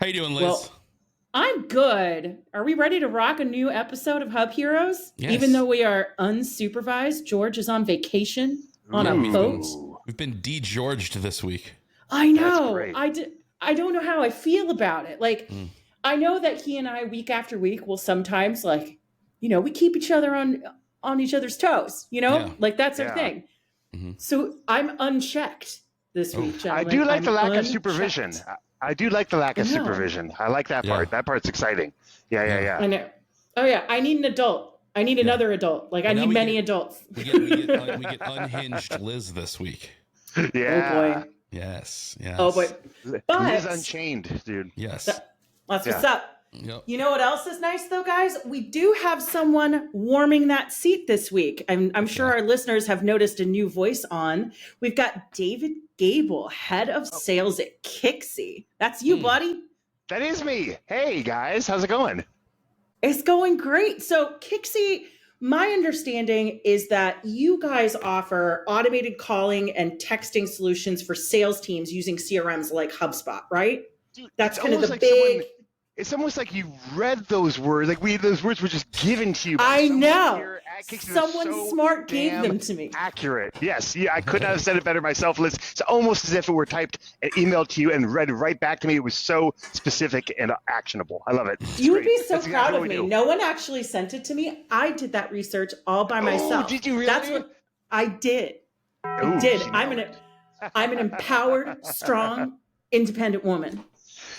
How you doing, Liz? Well, I'm good. Are we ready to rock a new episode of Hub Heroes? Yes. Even though we are unsupervised, George is on vacation on a boat. We've been de-Georged this week. I know. I don't know how I feel about it. Like, I know that he and I, week after week, will sometimes, like, we keep each other on each other's toes. Like that's our thing. Mm-hmm. So I'm unchecked this week, gentlemen. I do like the lack of supervision. I do like the lack of supervision. I like that part. That part's exciting. Yeah. I know. Oh yeah. I need an adult. I need another adult. Like I need many adults. We get unhinged Liz this week. Yeah. Oh boy. Yes. Oh boy. But Liz Unchained, dude. Yes. That's what's up. Yep. You know what else is nice though, guys? We do have someone warming that seat this week. I'm sure our listeners have noticed a new voice on. We've got David Gable, head of sales at Kixie. That's you, buddy. That is me. Hey guys, how's it going? It's going great. So Kixie, my understanding is that you guys offer automated calling and texting solutions for sales teams using CRMs like HubSpot, right? Dude, that's kind of the like big... It's almost like you read those words. Like those words were just given to you. I know. Someone smart gave them to me. Accurate. Yes. Yeah, I could not have said it better myself, Liz. It's almost as if it were typed and emailed to you and read right back to me. It was so specific and actionable. I love it. You would be so proud of me. No one actually sent it to me. I did that research all by myself. Did you really? That's what I did. I did. I'm an empowered, strong, independent woman.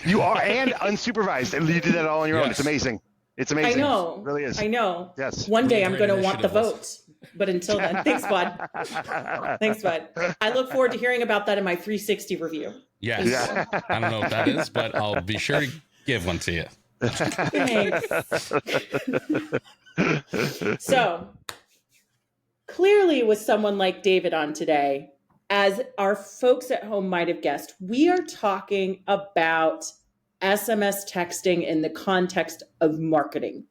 You are, and unsupervised, and you did that all on your own. It's amazing. It's amazing. I know. It really is. I know. Yes. One day I'm going to want the votes, but until then, thanks, bud. Thanks, bud. I look forward to hearing about that in my 360 review. Yes. Yeah. I don't know what that is, but I'll be sure to give one to you. Thanks. So, clearly with someone like David on today, as our folks at home might have guessed, we are talking about SMS texting in the context of marketing.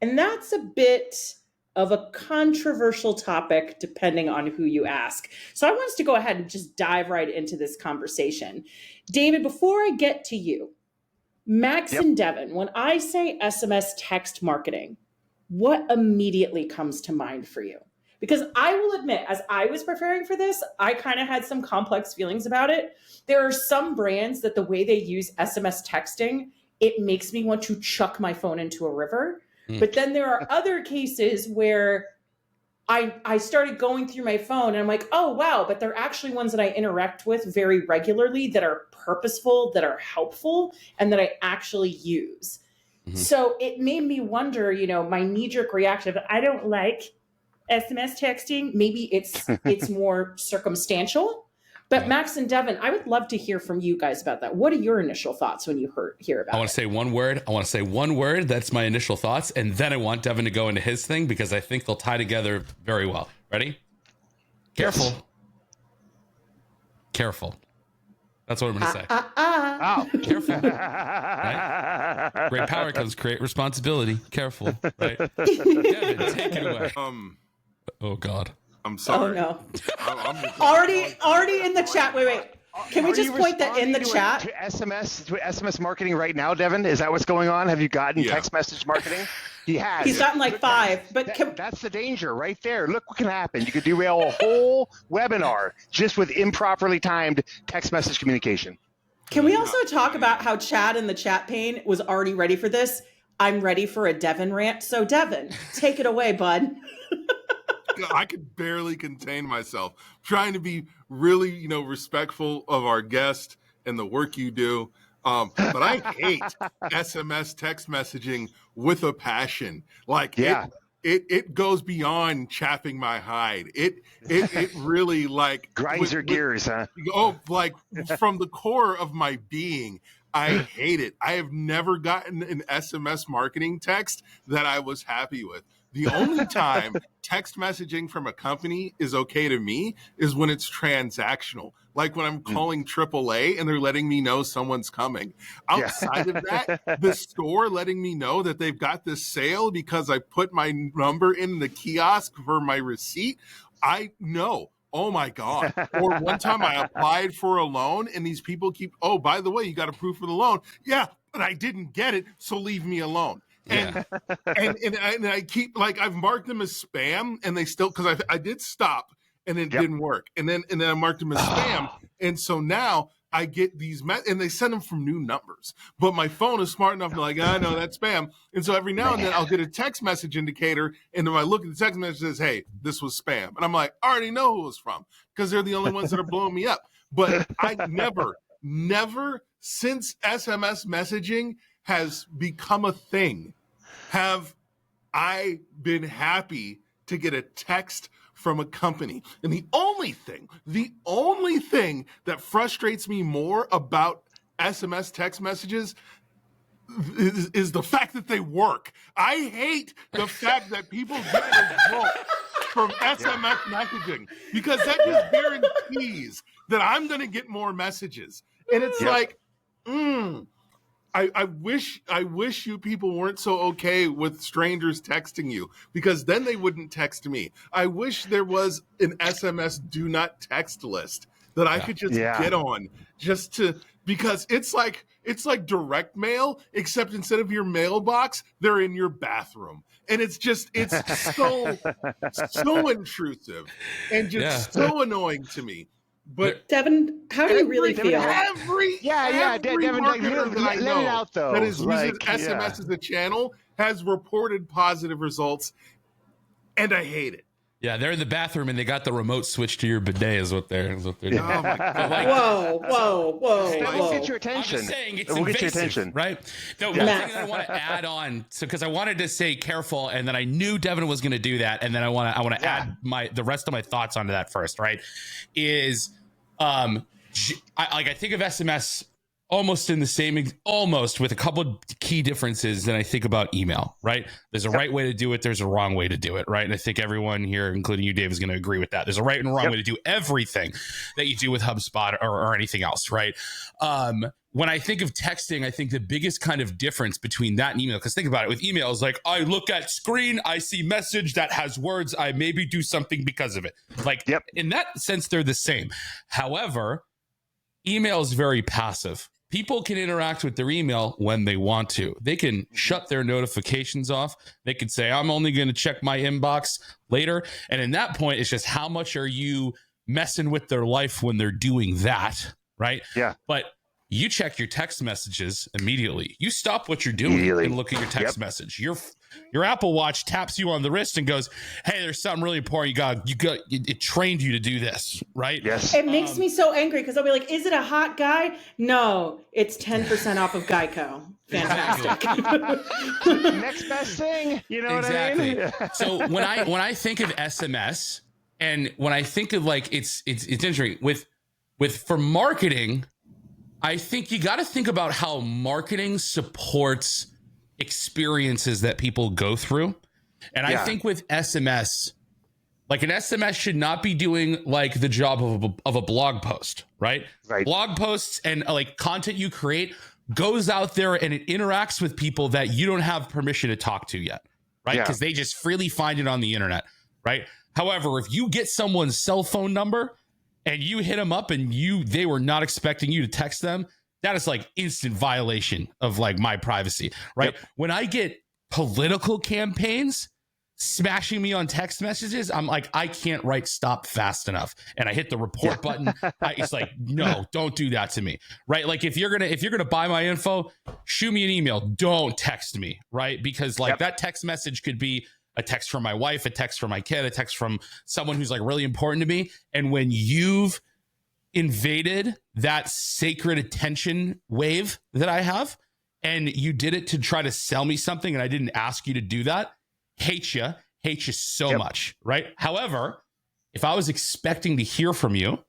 And that's a bit of a controversial topic depending on who you ask. So I want us to go ahead and just dive right into this conversation. David, before I get to you, Max and Devin, when I say SMS text marketing, what immediately comes to mind for you? Because I will admit, as I was preparing for this, I kind of had some complex feelings about it. There are some brands that the way they use SMS texting, it makes me want to chuck my phone into a river. But then there are other cases where I started going through my phone and I'm like, oh, wow, but they're actually ones that I interact with very regularly that are purposeful, that are helpful, and that I actually use. So it made me wonder, my knee-jerk reaction of I don't like SMS texting, maybe it's more circumstantial. But Max and Devin, I would love to hear from you guys about that. What are your initial thoughts when you hear about it? I want to say one word. That's my initial thoughts. And then I want Devin to go into his thing because I think they'll tie together very well. Ready? Careful. Yes. Careful. That's what I'm going to say. Oh, careful. Right? Great power comes great responsibility. Careful. Right? Devin, take it away. Oh God. I'm sorry. Oh no. already in the chat. Wait. Can we just point that in the chat? To SMS marketing right now, Devin? Is that what's going on? Have you gotten text message marketing? He has. He's gotten like 5. But that's the danger right there. Look what can happen. You could derail a whole webinar just with improperly timed text message communication. Can we also talk about how Chad in the chat pane was already ready for this? I'm ready for a Devin rant. So Devin, take it away, bud. I could barely contain myself. Trying to be really, respectful of our guest and the work you do. But I hate SMS text messaging with a passion. Like it goes beyond chapping my hide. It really grinds your gears, huh? Oh, like from the core of my being. I hate it. I have never gotten an SMS marketing text that I was happy with. The only time text messaging from a company is okay to me is when it's transactional. Like when I'm calling AAA and they're letting me know someone's coming. Outside of that, the store letting me know that they've got this sale because I put my number in the kiosk for my receipt. I know oh my God. Or one time I applied for a loan and these people keep, oh, by the way, you got a proof of the loan. Yeah, but I didn't get it, so leave me alone. And, and I keep, like, I've marked them as spam, and they still, because I did stop and it didn't work. And then I marked them as spam. And so now I get these, and they send them from new numbers. But my phone is smart enough to like, I know that's spam. And so every now and then I'll get a text message indicator. And then I look at the text message, it says, hey, this was spam. And I'm like, I already know who it was from because they're the only ones that are blowing me up. But I never since SMS messaging has become a thing, have I been happy to get a text from a company. And the only thing that frustrates me more about SMS text messages is the fact that they work. I hate the fact that people get results from SMS messaging because that just guarantees that I'm going to get more messages. And it's like, I wish you people weren't so okay with strangers texting you because then they wouldn't text me. I wish there was an SMS do not text list that I could just get on just to, because it's like direct mail, except instead of your mailbox, they're in your bathroom. And it's so intrusive and just so annoying to me. But Devin, how do you really feel? Devin, marketer that I know let it out though. That is using SMS as a channel has reported positive results, and I hate it. Yeah, they're in the bathroom and they got the remote switch to your bidet is what they're doing. Oh my God. Like, whoa. We'll get your attention. I'm just saying it's we'll invasive, get your attention. right? No, one thing that I want to add on, so because I wanted to say careful, and then I knew Devin was going to do that, and then I want to add the rest of my thoughts onto that first, right? Is I think of SMS almost in the same, almost with a couple of key differences than I think about email, right? There's a right way to do it. There's a wrong way to do it, right? And I think everyone here, including you, Dave, is going to agree with that. There's a right and a wrong way to do everything that you do with HubSpot or anything else, right? When I think of texting, I think the biggest kind of difference between that and email, because think about it, with email, is like, I look at screen, I see message that has words, I maybe do something because of it. Like, in that sense, they're the same. However, email is very passive. People can interact with their email when they want to. They can shut their notifications off. They can say, I'm only going to check my inbox later. And in that point, it's just how much are you messing with their life when they're doing that, right? Yeah. But you check your text messages immediately. You stop what you're doing and look at your text message. Your Apple Watch taps you on the wrist and goes, hey, there's something really important. It trained you to do this, right? Yes. It makes me so angry because I'll be like, is it a hot guy? No, it's 10% off of Geico. Fantastic. Next best thing. You know what I mean? So when I think of SMS and when I think of like, it's interesting with for marketing, I think you got to think about how marketing supports experiences that people go through. And I think with SMS, like an SMS should not be doing like the job of a blog post, right? Blog posts and like content you create goes out there and it interacts with people that you don't have permission to talk to yet, right? Because they just freely find it on the internet, right? However, if you get someone's cell phone number and you hit them up and they were not expecting you to text them, that is like instant violation of like my privacy, right? When I get political campaigns smashing me on text messages, I'm like, I can't write stop fast enough. And I hit the report button. It's like, no, don't do that to me, right? Like if you're gonna buy my info, shoot me an email. Don't text me, right? Because like that text message could be a text from my wife, a text from my kid, a text from someone who's like really important to me. And when you've invaded that sacred attention wave that I have, and you did it to try to sell me something, and I didn't ask you to do that, hate you so much, right? However, if I was expecting to hear from you,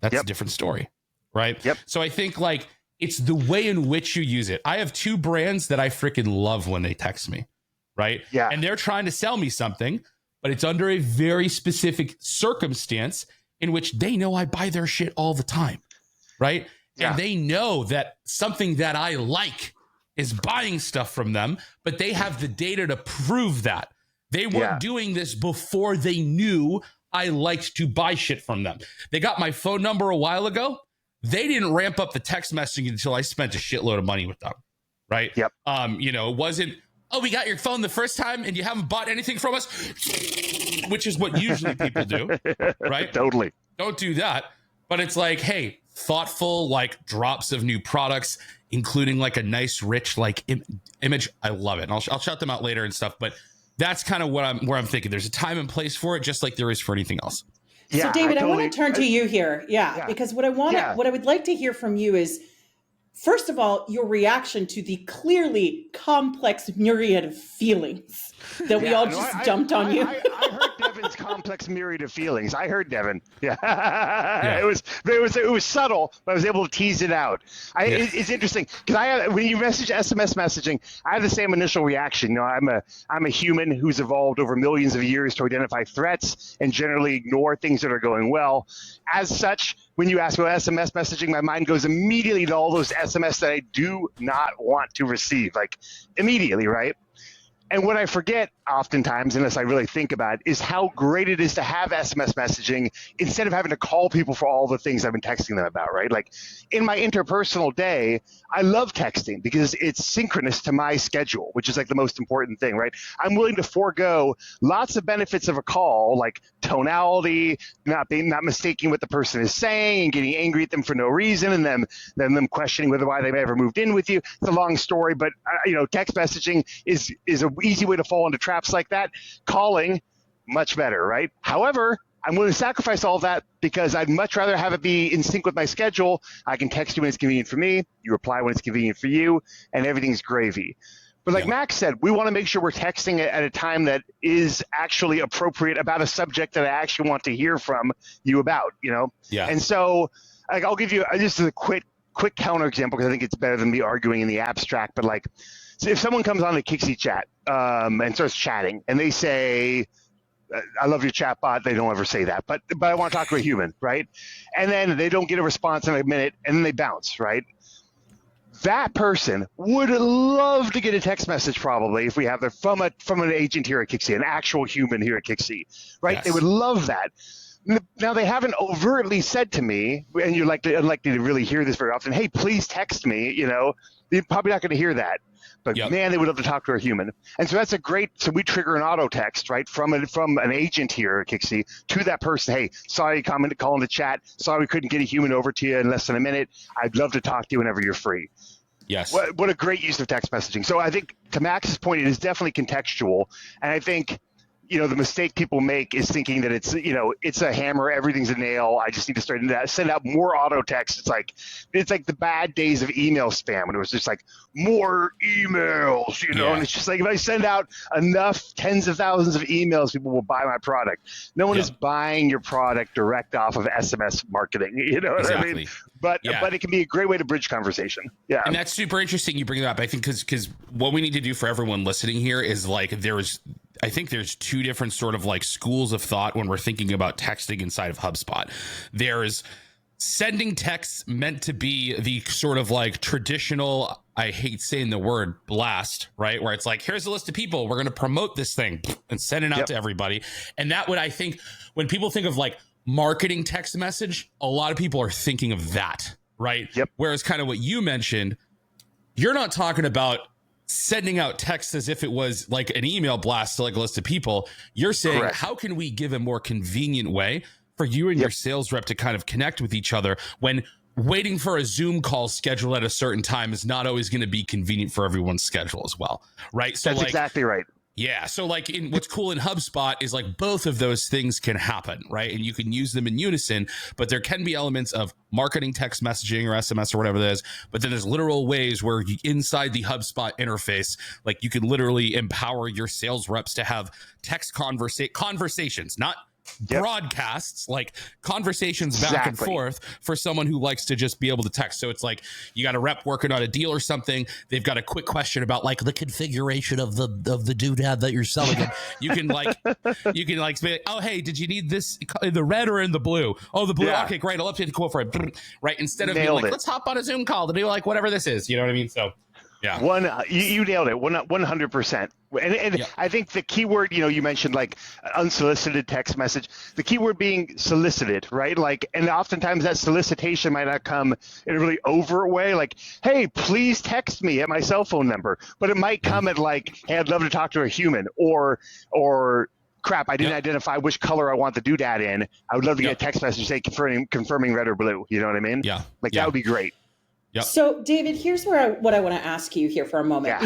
that's a different story, right? So I think like it's the way in which you use it. I have two brands that I freaking love when they text me, right? And they're trying to sell me something, but it's under a very specific circumstance in which they know I buy their shit all the time, right? And they know that something that I like is buying stuff from them, but they have the data to prove that. They weren't doing this before they knew I liked to buy shit from them. They got my phone number a while ago. They didn't ramp up the text messaging until I spent a shitload of money with them, right? Yep. You know, it wasn't, oh, we got your phone the first time and you haven't bought anything from us, which is what usually people do, right? Totally. Don't do that. But it's like, hey, thoughtful, like drops of new products, including like a nice, rich, like image. I love it. And I'll shout them out later and stuff. But that's kind of where I'm thinking. There's a time and place for it, just like there is for anything else. Yeah, so David, I want to turn to you here. Yeah, because what I would like to hear from you is, first of all, your reaction to the clearly complex myriad of feelings that we all just dumped on you. I heard Devin's complex myriad of feelings. I heard Devin. Yeah. It was subtle, but I was able to tease it out. It's interesting because when you message SMS messaging, I have the same initial reaction. You know, I'm a human who's evolved over millions of years to identify threats and generally ignore things that are going well. As such, when you ask about SMS messaging, my mind goes immediately to all those SMS that I do not want to receive, like immediately, right? And what I forget oftentimes, unless I really think about it, is how great it is to have SMS messaging instead of having to call people for all the things I've been texting them about, right? Like in my interpersonal day, I love texting because it's synchronous to my schedule, which is like the most important thing, right? I'm willing to forego lots of benefits of a call, like tonality, not mistaking what the person is saying and getting angry at them for no reason, and then them questioning why they ever moved in with you. It's a long story, but text messaging is an easy way to fall into traps like that. Calling, much better, right? However, I'm willing to sacrifice all that because I'd much rather have it be in sync with my schedule. I can text you when it's convenient for me. You reply when it's convenient for you, and everything's gravy. But like Max said, we want to make sure we're texting at a time that is actually appropriate about a subject that I actually want to hear from you about, Yeah. And so like, I'll give you just a quick counter example because I think it's better than me arguing in the abstract. But like, so if someone comes on the Kixie chat and starts chatting and they say, I love your chatbot. They don't ever say that, but I want to talk to a human, right? And then they don't get a response in a minute, and then they bounce, right? That person would love to get a text message, probably, if we have it from an agent here at Kixie, an actual human here at Kixie, right? Yes. They would love that. Now, they haven't overtly said to me, and you're unlikely to really hear this very often, hey, please text me. You're probably not going to hear that. But man, they would love to talk to a human. And so that's so we trigger an auto text, right, from an agent here at Kixie to that person. Hey, sorry you call in the chat. Sorry we couldn't get a human over to you in less than a minute. I'd love to talk to you whenever you're free. Yes. What a great use of text messaging. So I think to Max's point, it is definitely contextual. And I think the mistake people make is thinking that it's a hammer, everything's a nail. I just need to send out more auto text. It's like the bad days of email spam when it was just like more emails, and it's just like if I send out enough tens of thousands of emails, people will buy my product. No one is buying your product direct off of SMS marketing. You know what I mean? But it can be a great way to bridge conversation. Yeah. And that's super interesting you bring it up. I think because what we need to do for everyone listening here is like I think there's two different sort of like schools of thought when we're thinking about texting inside of HubSpot. There's sending texts meant to be the sort of like traditional, I hate saying the word, blast, right? Where it's like, here's a list of people, we're going to promote this thing and send it out to everybody. And that would, I think, when people think of like marketing text message, a lot of people are thinking of that, right? Yep. Whereas kind of what you mentioned, you're not talking about sending out text as if it was like an email blast to like a list of people. You're saying, correct, how can we give a more convenient way for you and your sales rep to kind of connect with each other when waiting for a Zoom call scheduled at a certain time is not always going to be convenient for everyone's schedule as well, right? So that's exactly right. Yeah. So like what's cool in HubSpot is like both of those things can happen, right? And you can use them in unison, but there can be elements of marketing text messaging or SMS or whatever that is. But then there's literal ways where inside the HubSpot interface, like you can literally empower your sales reps to have text conversations, not broadcasts, like conversations back and forth for someone who likes to just be able to text. So it's like you got a rep working on a deal or something. They've got a quick question about like the configuration of the doodad that you're selling. You can say, oh, hey, did you need this in the red or in the blue? Oh, the blue. Yeah. Okay, great. I'll update the quote for it. Right. Instead of being like, let's hop on a Zoom call to do like whatever this is. You know what I mean? So You nailed it. 100%. And I think the keyword, you mentioned like unsolicited text message, the keyword being solicited, right? Like, and oftentimes that solicitation might not come in a really overt way, like, hey, please text me at my cell phone number, but it might come at like, hey, I'd love to talk to a human, or crap, I didn't identify which color I want the doodad in. I would love to get a text message say confirming red or blue. You know what I mean? Yeah. That would be great. Yep. So, David, here's what I want to ask you here for a moment.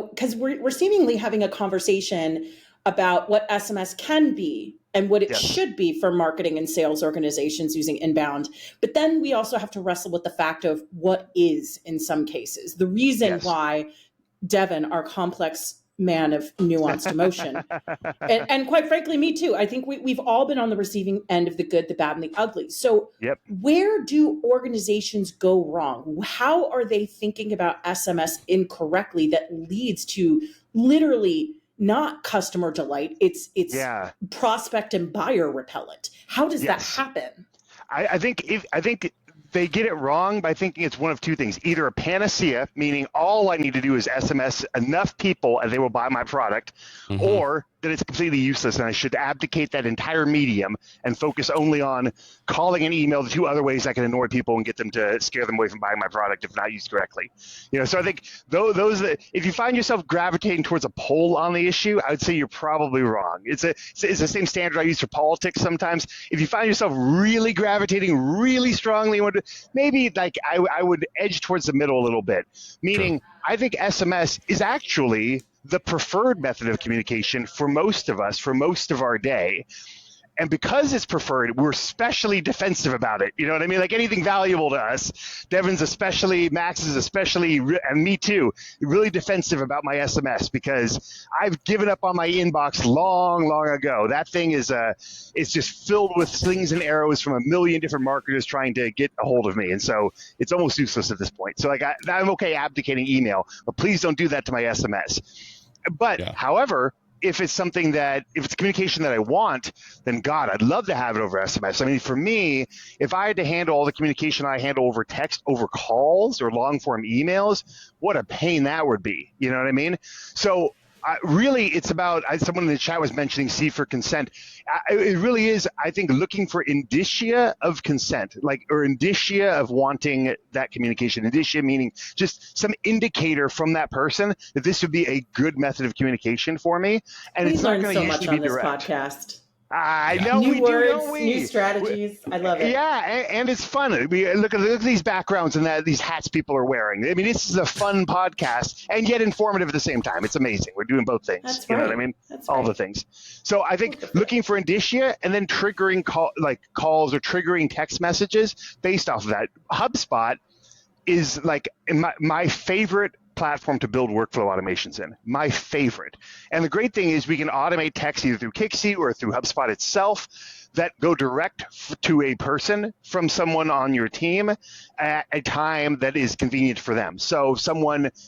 Because we're seemingly having a conversation about what SMS can be and what it should be for marketing and sales organizations using inbound. But then we also have to wrestle with the fact of what is in some cases. The reason why Devin, our complex man of nuanced emotion, and quite frankly, me too. I think we've all been on the receiving end of the good, the bad, and the ugly. So where do organizations go wrong? How are they thinking about SMS incorrectly that leads to literally not customer delight? It's prospect and buyer repellent. How does that happen? I think they get it wrong by thinking it's one of two things: either a panacea, meaning all I need to do is SMS enough people and they will buy my product, or that it's completely useless and I should abdicate that entire medium and focus only on calling and email, the two other ways I can annoy people and get them to scare them away from buying my product if not used correctly. So I think those if you find yourself gravitating towards a pole on the issue, I would say you're probably wrong. It's the same standard I use for politics sometimes. If you find yourself really gravitating really strongly, maybe like I would edge towards the middle a little bit, meaning I think SMS is actually the preferred method of communication for most of us, for most of our day. And because it's preferred, we're especially defensive about it. You know what I mean? Like anything valuable to us, Devin's especially, Max is especially, and me too, really defensive about my SMS because I've given up on my inbox long, long ago. That thing is it's just filled with slings and arrows from a million different marketers trying to get a hold of me. And so it's almost useless at this point. So like I'm okay abdicating email, but please don't do that to my SMS. But however, if it's communication that I want, then God, I'd love to have it over SMS. I mean, for me, if I had to handle all the communication I handle over text, over calls or long form emails, what a pain that would be. You know what I mean? So really, it's about, someone in the chat was mentioning C for consent. It really is, I think, looking for indicia of consent, or indicia of wanting that communication. Indicia meaning just some indicator from that person that this would be a good method of communication for me. And it's not going to usually be direct. Podcast. I know new we words, do, don't we? New strategies. I love it. Yeah, and it's fun. We look at these backgrounds and these hats people are wearing. I mean, this is a fun podcast and yet informative at the same time. It's amazing. We're doing both things. That's you right. know what I mean? That's all right. the things. So I think looking for indicia and then triggering calls or triggering text messages based off of that. HubSpot is like my favorite platform to build workflow automations in. My favorite. And the great thing is we can automate text either through Kixie or through HubSpot itself that go direct to a person from someone on your team at a time that is convenient for them. So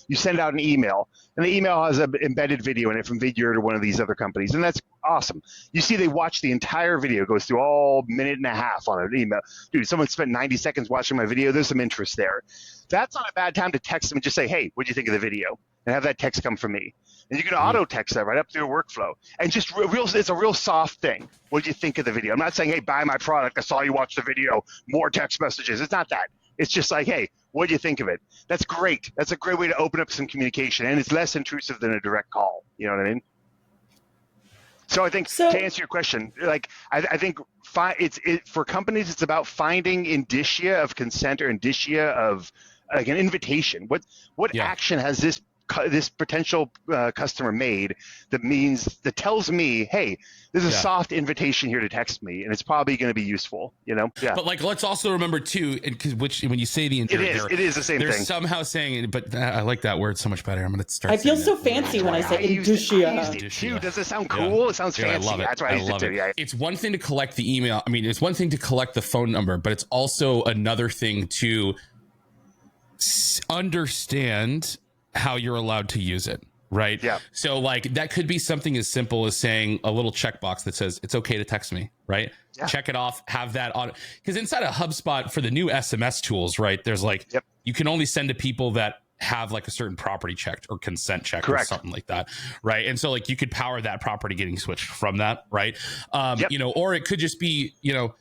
you send out an email, and the email has an embedded video in it from Vidyard or one of these other companies, and that's awesome. You see they watch the entire video, goes through all minute and a half on an email. Dude, someone spent 90 seconds watching my video. There's some interest there. That's not a bad time to text them and just say, hey, what do you think of the video? And have that text come from me. And you can auto text that right up through your workflow. And just it's a real soft thing. What do you think of the video? I'm not saying, hey, buy my product. I saw you watch the video. More text messages. It's not that. It's just like, hey, what do you think of it? That's great. That's a great way to open up some communication. And it's less intrusive than a direct call. You know what I mean? So I think to answer your question, I think for companies, it's about finding indicia of consent or indicia of like an invitation. What action has this potential customer made that tells me, hey, there's a soft invitation here to text me, and it's probably going to be useful, Yeah. But let's also remember too, which when you say the it is the same thing. They're somehow saying it, but I like that word so much better. I'm going to start. I feel so fancy when I say indicia. Does it sound cool? Yeah. It sounds fancy. I love it. That's why I used it too. Yeah. It's one thing to collect the email. I mean, it's one thing to collect the phone number, but it's also another thing to understand how you're allowed to use it, right? Yeah. So that could be something as simple as saying a little checkbox that says it's okay to text me, right? Yeah. Check it off, have that on, because inside of HubSpot for the new SMS tools, right? There's you can only send to people that have like a certain property checked or consent checked Correct. or something like that, right? And so like you could power that property getting switched from that, right? Yep. You know, or it could just be, you know,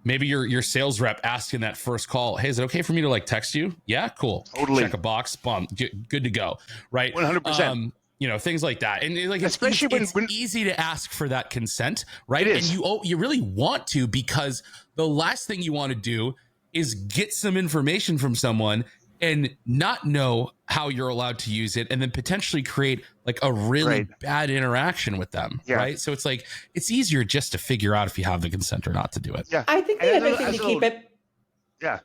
maybe your sales rep asking that first call, hey, is it okay for me to like text you? Yeah, cool. Totally. Check a box, boom, good to go, right? 100%. You know, things like that. And like, Especially it's easy to ask for that consent, right? It is. And you really want to, because the last thing you want to do is get some information from someone and not know how you're allowed to use it, and then potentially create like a really bad interaction with them, right? So it's like, it's easier just to figure out if you have the consent or not to do it. Yeah. I think the other thing to keep it. Yeah.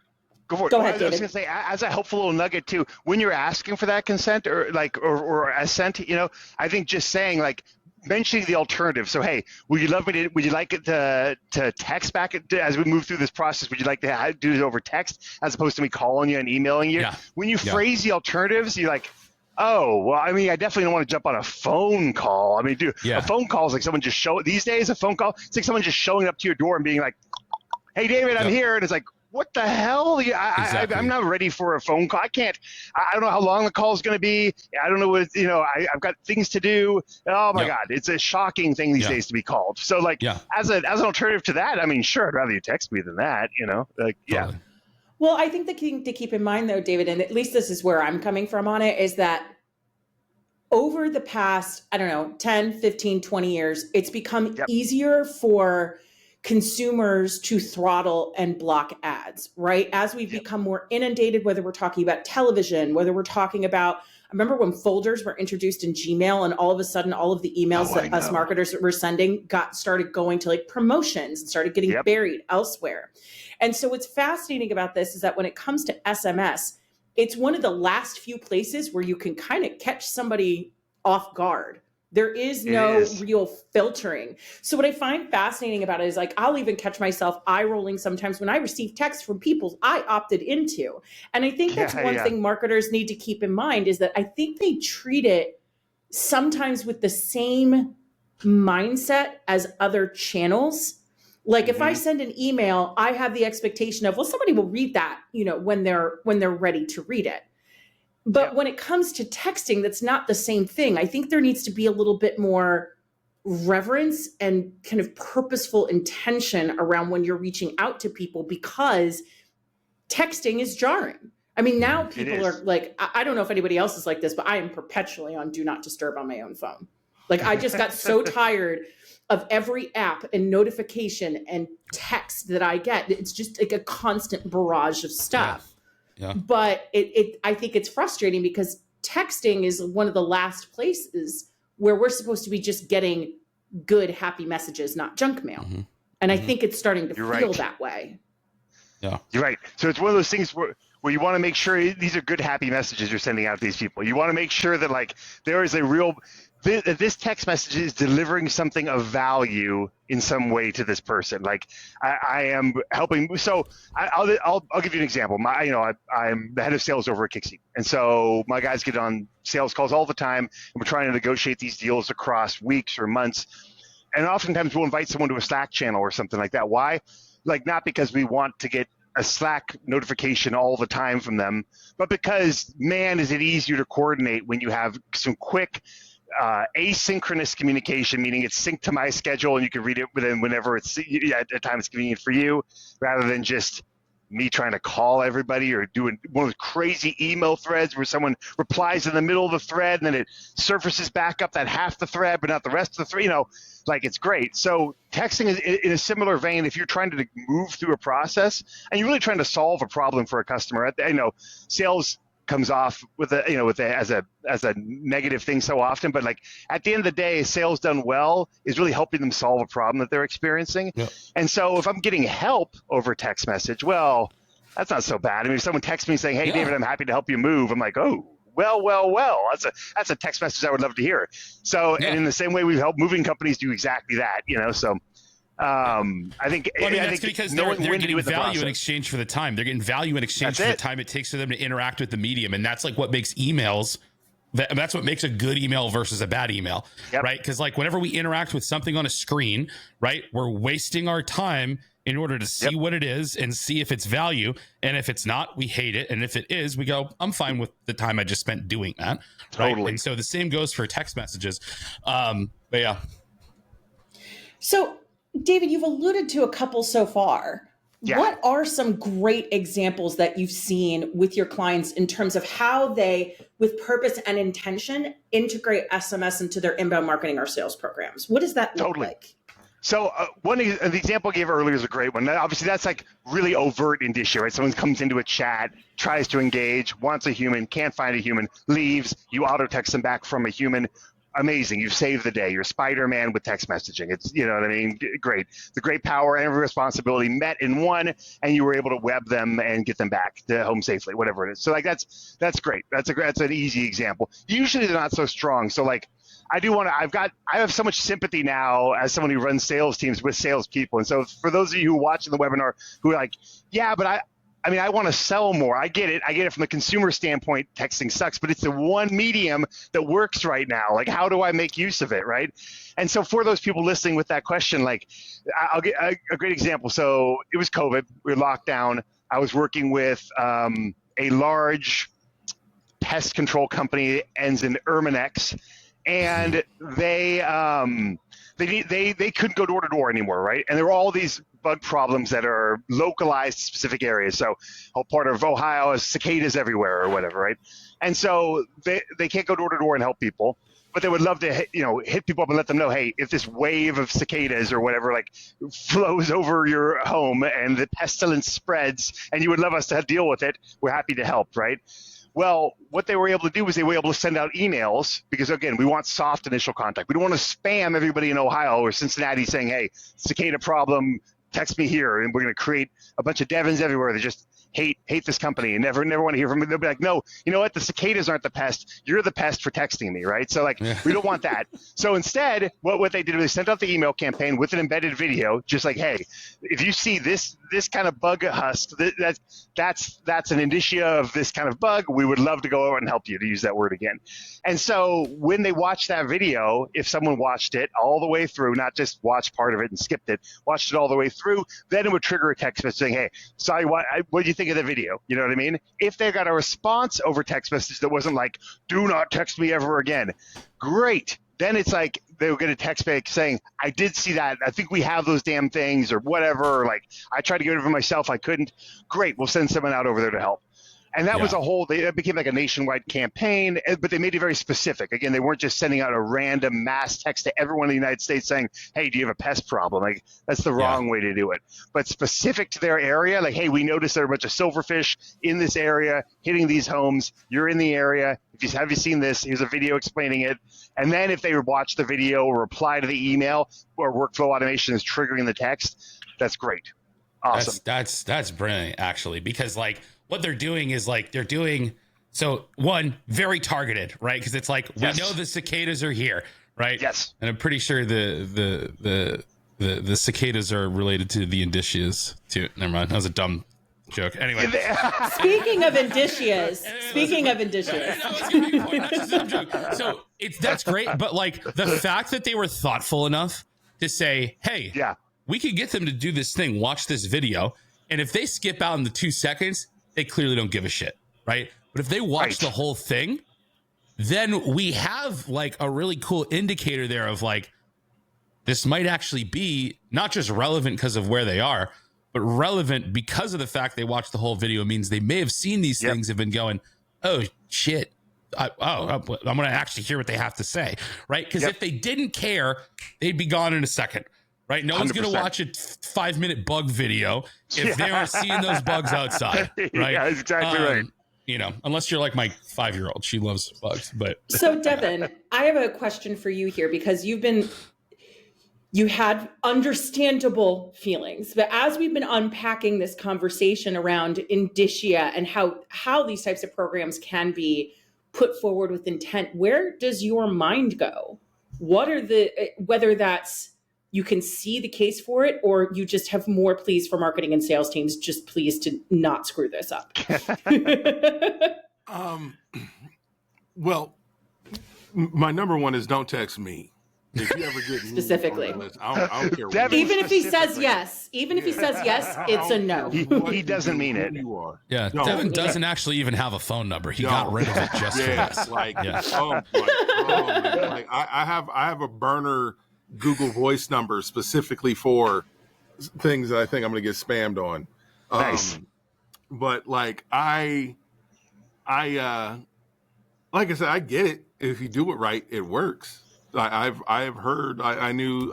Go for it. Go ahead, I was David. going to say, as a helpful little nugget too, when you're asking for that consent or like, or assent, you know, I think just saying like, mentioning the alternative. So, hey, would you like it to text back as we move through this process? Would you like to do it over text as opposed to me calling you and emailing you? Yeah. When you phrase the alternatives, you're like, oh, well, I mean, I definitely don't want to jump on a phone call. I mean, a phone call is like someone just these days, a phone call, it's like someone just showing up to your door and being like, hey, David, I'm here. And it's like, what the hell? I'm not ready for a phone call. I don't know how long the call is going to be. I don't know what, you know, I've got things to do. Oh my God. It's a shocking thing these days to be called. So like as an alternative to that, I mean, sure, I'd rather you text me than that, you know, like, Totally. Well, I think the thing to keep in mind though, David, and at least this is where I'm coming from on it, is that over the past, I don't know, 10, 15, 20 years, it's become easier for consumers to throttle and block ads, right? As we've become more inundated, whether we're talking about television, whether we're talking about, I remember when folders were introduced in Gmail and all of a sudden all of the emails that us marketers were sending started going to like promotions and started getting buried elsewhere. And so what's fascinating about this is that when it comes to SMS, it's one of the last few places where you can kind of catch somebody off guard. There is no real filtering. So what I find fascinating about it is like, I'll even catch myself eye rolling sometimes when I receive texts from people I opted into. And I think that's one thing marketers need to keep in mind, is that I think they treat it sometimes with the same mindset as other channels. Like if I send an email, I have the expectation of, well, somebody will read that, you know, when they're ready to read it. But when it comes to texting, that's not the same thing. I think there needs to be a little bit more reverence and kind of purposeful intention around when you're reaching out to people, because texting is jarring. I mean, now people are like, I don't know if anybody else is like this, but I am perpetually on do not disturb on my own phone. Like I just got so tired of every app and notification and text that I get. It's just like a constant barrage of stuff. Yeah. But I think it's frustrating because texting is one of the last places where we're supposed to be just getting good, happy messages, not junk mail. And I think it's starting to feel that way. Yeah, you're right. So it's one of those things where you want to make sure these are good, happy messages you're sending out to these people. You want to make sure that like there is a real this text message is delivering something of value in some way to this person. Like I am helping. So I'll give you an example. I'm the head of sales over at Kixie. And so my guys get on sales calls all the time, and we're trying to negotiate these deals across weeks or months. And oftentimes we'll invite someone to a Slack channel or something like that. Why? Like not because we want to get a Slack notification all the time from them, but because, man, is it easier to coordinate when you have some quick asynchronous communication, meaning it's synced to my schedule and you can read it whenever it's at a time it's convenient for you, rather than just me trying to call everybody or doing one of those crazy email threads where someone replies in the middle of the thread and then it surfaces back up that half the thread but not the rest of the thread. You know, like it's great. So texting is in a similar vein. If you're trying to move through a process and you're really trying to solve a problem for a customer, I know sales comes off as a negative thing so often, but like at the end of the day, sales done well is really helping them solve a problem that they're experiencing. Yep. And so if I'm getting help over text message, well, that's not so bad. I mean, if someone texts me saying, "Hey, David, I'm happy to help you move," I'm like, "Oh, well, that's a text message I would love to hear." So, and in the same way, we've helped moving companies do exactly that, So I think that's because they're getting value in exchange for the time. They're getting value in exchange for the time it takes for them to interact with the medium, and that's like what makes emails. That's what makes a good email versus a bad email, right? Because like whenever we interact with something on a screen, right, we're wasting our time in order to see what it is and see if it's value. And if it's not, we hate it. And if it is, we go, I'm fine with the time I just spent doing that. Totally. Right? And so the same goes for text messages. But yeah. So, David, you've alluded to a couple so far. Yeah. What are some great examples that you've seen with your clients in terms of how they, with purpose and intention, integrate SMS into their inbound marketing or sales programs? What does that look like? So the example I gave earlier is a great one. Obviously, that's like really overt indicia, right? Someone comes into a chat, tries to engage, wants a human, can't find a human, leaves. You auto text them back from a human. Amazing. You've saved the day. You're Spider-Man with text messaging. It's, you know what I mean? Great. The great power and responsibility met in one, and you were able to web them and get them back to home safely, whatever it is. So like that's great. That's an easy example. Usually they're not so strong. So like I have so much sympathy now as someone who runs sales teams with salespeople. And so for those of you who watch the webinar who are like, yeah, but I want to sell more. I get it from the consumer standpoint. Texting sucks, but it's the one medium that works right now. Like, how do I make use of it, right? And so for those people listening with that question, like, I'll get a great example. So it was COVID. We were locked down. I was working with a large pest control company that ends in Erminex, and they couldn't go door to door anymore, right? And there were all these bug problems that are localized to specific areas. So whole part of Ohio has cicadas everywhere or whatever, right? And so they can't go door to door and help people, but they would love to hit people up and let them know, hey, if this wave of cicadas or whatever like flows over your home and the pestilence spreads and you would love us to deal with it, we're happy to help, right? Well, what they were able to do was they were able to send out emails because, again, we want soft initial contact. We don't want to spam everybody in Ohio or Cincinnati saying, hey, cicada problem, text me here. And we're going to create a bunch of Devons everywhere that just hate this company and never want to hear from me. They'll be like, no, you know what? The cicadas aren't the pest. You're the pest for texting me, right? So like, we don't want that. So instead, what they did was they sent out the email campaign with an embedded video, just like, hey, if you see this kind of bug husk, that's an indicia of this kind of bug. We would love to go over and help you, to use that word again. And so when they watched that video, if someone watched it all the way through, not just watched part of it and skipped it, watched it all the way through, then it would trigger a text message saying, hey, sorry, what do you think of the video? You know what I mean? If they got a response over text message that wasn't like, do not text me ever again, great. Then it's like they were going to text back saying, I did see that. I think we have those damn things or whatever. Or like, I tried to get rid of it myself. I couldn't. Great. We'll send someone out over there to help. And that was it became like a nationwide campaign, but they made it very specific. Again, they weren't just sending out a random mass text to everyone in the United States saying, hey, do you have a pest problem? Like, that's the wrong way to do it. But specific to their area, like, hey, we noticed there are a bunch of silverfish in this area hitting these homes. You're in the area. Have you seen this? Here's a video explaining it. And then if they watch the video or reply to the email or workflow automation is triggering the text, that's great. Awesome. That's brilliant, actually, because like, what they're doing is like so one, very targeted, right? Because it's like, we know the cicadas are here, right? Yes. And I'm pretty sure the cicadas are related to the indicias too. Never mind, that was a dumb joke. Anyway. Speaking of indicias. So that's great, but like the fact that they were thoughtful enough to say, hey, we could get them to do this thing, watch this video, and if they skip out in the 2 seconds, they clearly don't give a shit, right? But if they watch the whole thing, then we have like a really cool indicator there of like, this might actually be not just relevant because of where they are, but relevant because of the fact they watched the whole video. Means they may have seen these things, have been going, oh shit, I'm going to actually hear what they have to say, right? Because if they didn't care, they'd be gone in a second. Right, no one's going to watch a 5-minute bug video if they aren't seeing those bugs outside. Right, yeah, that's exactly right. You know, unless you're like my 5-year-old, she loves bugs. But so, Devin, I have a question for you here because you had understandable feelings, but as we've been unpacking this conversation around indicia and how these types of programs can be put forward with intent, where does your mind go? What are whether that's you can see the case for it, or you just have more pleas for marketing and sales teams, just please to not screw this up? Well, my number one is don't text me. If you ever get me Specifically. on the list, I don't care. Devin, Even if he says yes, it's a no. He doesn't mean it. You are. Yeah, No. Devin doesn't actually even have a phone number. He got rid of it just for this. Like, Yeah. oh my God. Like I have a burner Google Voice number specifically for things that I think I'm going to get spammed on. Nice. But like like I said, I get it. If you do it right, it works. I've heard. I knew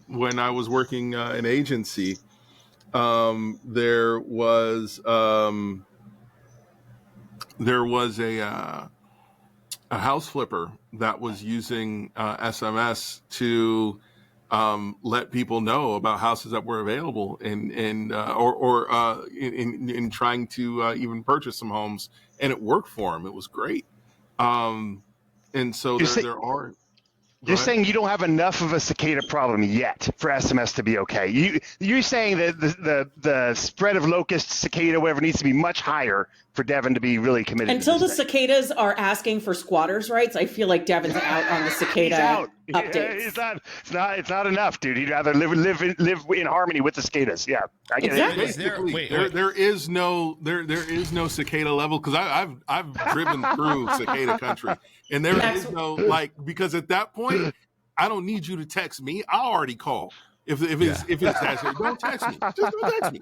when I was working an agency, there was a house flipper that was using SMS to let people know about houses that were available and in trying to even purchase some homes, and it worked for him. It was great. And so there are. You're saying you don't have enough of a cicada problem yet for SMS to be okay. You're saying that the spread of locust, cicada, whatever, needs to be much higher for Devin to be really committed. Until the cicadas are asking for squatters' rights, I feel like Devin's out on the cicada updates. It's not enough, dude. He'd rather live in harmony with the cicadas. Yeah, I get Exactly. it. There is no cicada level, because I've driven through cicada country, and there is no, like, because at that point I don't need you to text me. I'll already call. If it's text, don't text me. Just don't text me.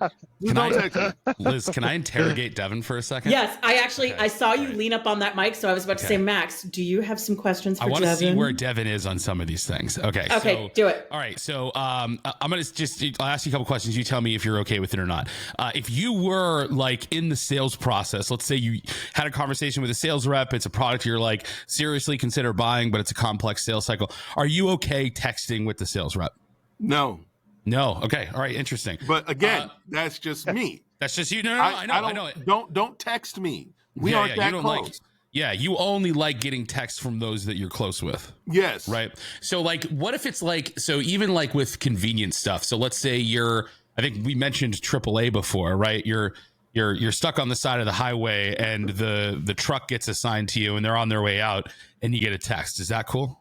Don't text me. Liz, can I interrogate Devin for a second? Yes, I saw you lean up on that mic, so I was about to say, Max, do you have some questions for I want Devin? to see where Devin is on some of these things. Okay, so, do it. All right, so I'm gonna I'll ask you a couple questions. You tell me if you're okay with it or not. If you were like in the sales process, let's say you had a conversation with a sales rep, it's a product you're like seriously consider buying, but it's a complex sales cycle. Are you okay texting with the sales rep? No. Okay. All right. Interesting. But again, that's just me. That's just you. No, I know it. Don't text me. We aren't that close. You only like getting texts from those that you're close with. Yes. Right. So like, what if it's like, so even like with convenient stuff. So let's say I think we mentioned AAA before, right? You're stuck on the side of the highway and the truck gets assigned to you and they're on their way out and you get a text. Is that cool?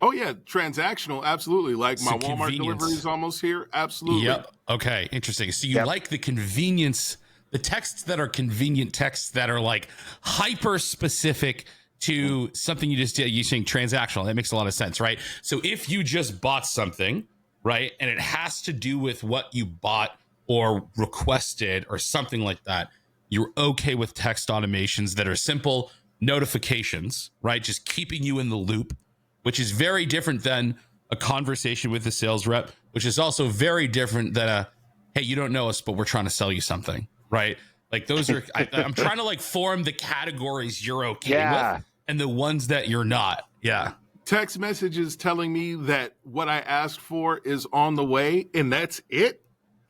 Oh yeah, transactional, absolutely. Like my Walmart delivery is almost here, absolutely. Yep. Okay, interesting. So you like the convenience, the texts that are convenient texts that are like hyper specific to something you just did. You're saying transactional. That makes a lot of sense, right? So if you just bought something, right, and it has to do with what you bought or requested or something like that, you're okay with text automations that are simple notifications, right? Just keeping you in the loop, which is very different than a conversation with the sales rep, which is also very different than hey, you don't know us, but we're trying to sell you something, right? Like those are, I'm trying to like form the categories you're okay with and the ones that you're not. Yeah. Text messages telling me that what I asked for is on the way and that's it.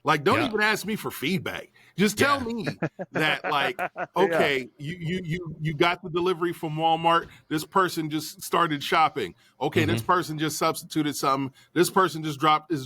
Like, don't even ask me for feedback. Just tell me that, like, okay, you got the delivery from Walmart. This person just started shopping. Okay, this person just substituted something. This person is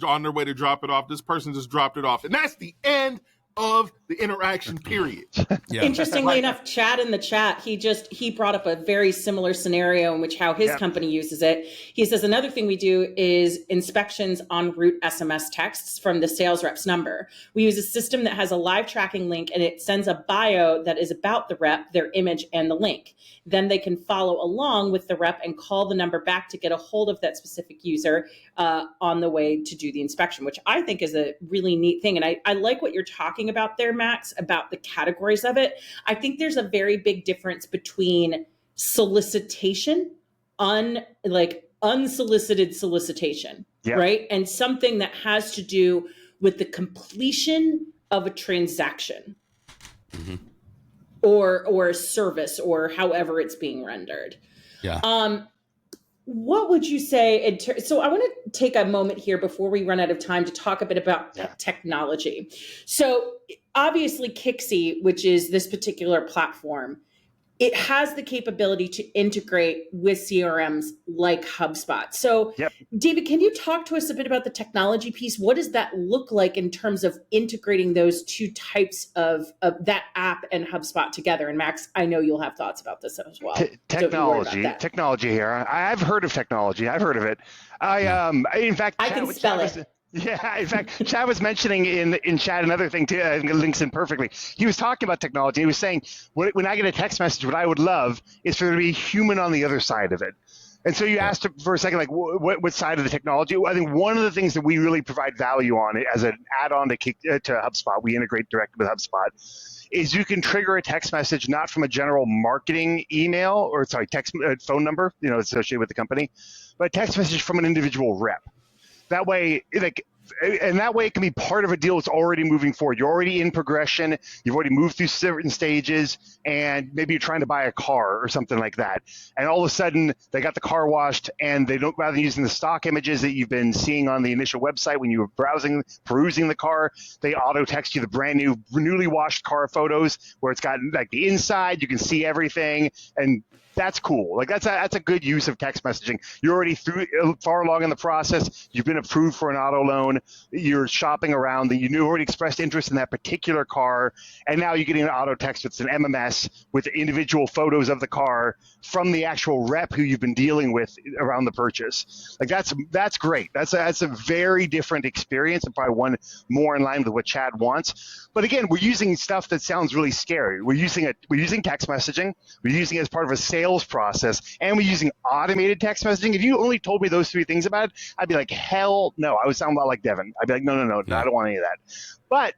on their way to drop it off. This person just dropped it off. And that's the end of the interaction period. Interestingly enough, Chad in the chat, he brought up a very similar scenario in which how his company uses it. He says another thing we do is inspections en route SMS texts from the sales rep's number. We use a system that has a live tracking link and it sends a bio that is about the rep, their image, and the link. Then they can follow along with the rep and call the number back to get a hold of that specific user on the way to do the inspection, which I think is a really neat thing. And I like what you're talking about there, Max, about the categories of it. I think there's a very big difference between solicitation, unsolicited solicitation, right? And something that has to do with the completion of a transaction. Or a service, or however it's being rendered. What would you say? So I want to take a moment here before we run out of time to talk a bit about technology. So obviously Kixie, which is this particular platform, it has the capability to integrate with CRMs like HubSpot. So, Yep. David, can you talk to us a bit about the technology piece? What does that look like in terms of integrating those two types of that app and HubSpot together? And Max, I know you'll have thoughts about this as well. Technology here. I've heard of technology. I've heard of it. In fact, I can spell it. Yeah, in fact, Chad was mentioning in chat another thing too. I think it links in perfectly. He was talking about technology. He was saying, when I get a text message, what I would love is for there to be a human on the other side of it. And so you asked for a second, like, what side of the technology? I think one of the things that we really provide value on as an add-on to HubSpot, we integrate directly with HubSpot, is you can trigger a text message not from a general marketing email text phone number, associated with the company, but a text message from an individual rep. That way, it can be part of a deal that's already moving forward. You're already in progression. You've already moved through certain stages, and maybe you're trying to buy a car or something like that. And all of a sudden, they got the car washed, and they don't, rather than using the stock images that you've been seeing on the initial website when you were perusing the car, they auto text you the brand new, newly washed car photos where it's got like the inside, you can see everything, and that's cool. Like that's a good use of text messaging. You're already far along in the process. You've been approved for an auto loan. You're shopping around. You already expressed interest in that particular car, and now you're getting an auto text with an MMS with individual photos of the car from the actual rep who you've been dealing with around the purchase. Like that's great. That's a very different experience, and probably one more in line with what Chad wants. But again, we're using stuff that sounds really scary. We're using text messaging. We're using it as part of a sales process, and we're using automated text messaging. If you only told me those three things about it, I'd be like, hell no. I would sound a lot like Devin. I'd be like, no, I don't want any of that. But